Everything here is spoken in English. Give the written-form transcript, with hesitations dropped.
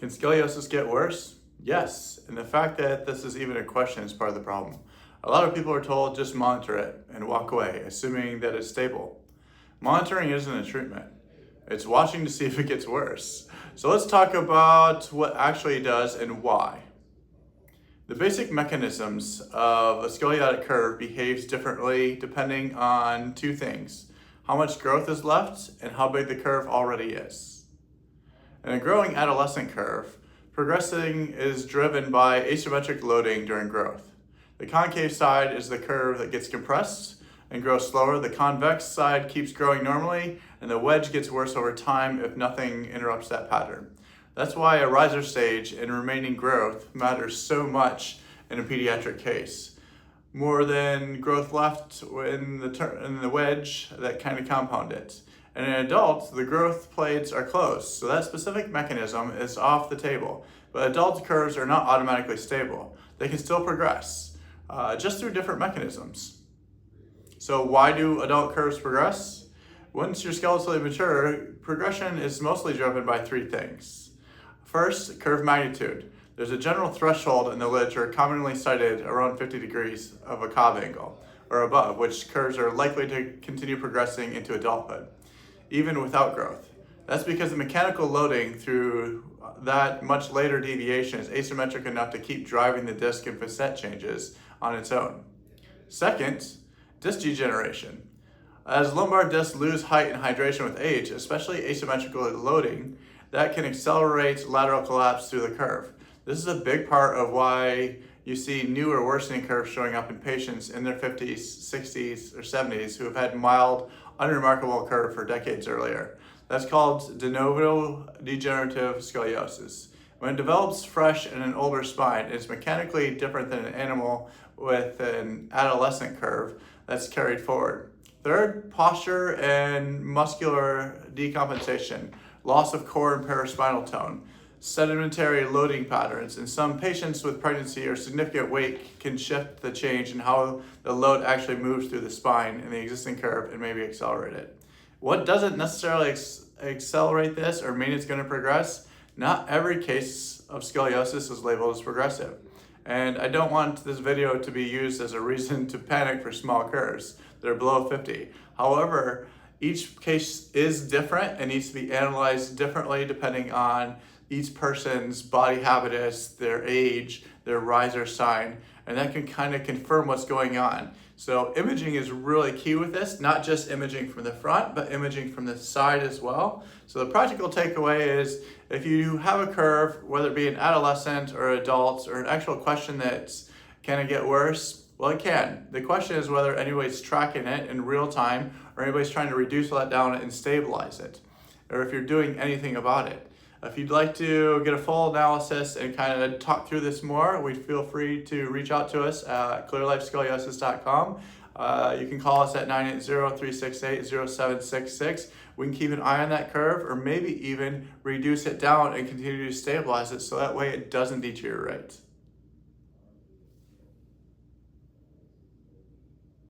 Can scoliosis get worse? Yes, and the fact that this is even a question is part of the problem. A lot of people are told just monitor it and walk away, assuming that it's stable. Monitoring isn't a treatment. It's watching to see if it gets worse. So let's talk about what actually it does and why. The basic mechanisms of a scoliotic curve behaves differently depending on two things: how much growth is left and how big the curve already is. In a growing adolescent curve, progressing is driven by asymmetric loading during growth. The concave side is the curve that gets compressed and grows slower. The convex side keeps growing normally, and the wedge gets worse over time if nothing interrupts that pattern. That's why a Risser stage and remaining growth matters so much in a pediatric case. More than growth left in the wedge that kind of compound it. And in adults, the growth plates are closed, so that specific mechanism is off the table. But adult curves are not automatically stable. They can still progress, just through different mechanisms. So why do adult curves progress? Once you're skeletally mature, progression is mostly driven by three things. First, curve magnitude. There's a general threshold in the literature commonly cited around 50 degrees of a Cobb angle, or above, which curves are likely to continue progressing into adulthood, even without growth. That's because the mechanical loading through that much later deviation is asymmetric enough to keep driving the disc and facet changes on its own. Second, disc degeneration. As lumbar discs lose height and hydration with age, especially asymmetrical loading, that can accelerate lateral collapse through the curve. This is a big part of why you see new or worsening curves showing up in patients in their 50s, 60s, or 70s who have had mild, unremarkable curve for decades earlier. That's called de novo degenerative scoliosis. When it develops fresh in an older spine, it's mechanically different than an animal with an adolescent curve that's carried forward. Third, posture and muscular decompensation, loss of core and paraspinal tone, sedimentary loading patterns. In some patients with pregnancy or significant weight can shift the change in how the load actually moves through the spine in the existing curve and maybe accelerate it. What doesn't necessarily accelerate this or mean it's going to progress? Not every case of scoliosis is labeled as progressive. And I don't want this video to be used as a reason to panic for small curves that are below 50. However, each case is different and needs to be analyzed differently depending on each person's body habitus, their age, their riser sign, and that can kind of confirm what's going on. So imaging is really key with this, not just imaging from the front, but imaging from the side as well. So the practical takeaway is if you have a curve, whether it be an adolescent or adults, or an actual question that's, can it get worse? Well, it can. The question is whether anybody's tracking it in real time or anybody's trying to reduce that down and stabilize it, or if you're doing anything about it. If you'd like to get a full analysis and kind of talk through this more, we'd feel free to reach out to us at clearlifescoliosis.com. You can call us at 980-368-0766. We can keep an eye on that curve or maybe even reduce it down and continue to stabilize it so that way it doesn't deteriorate.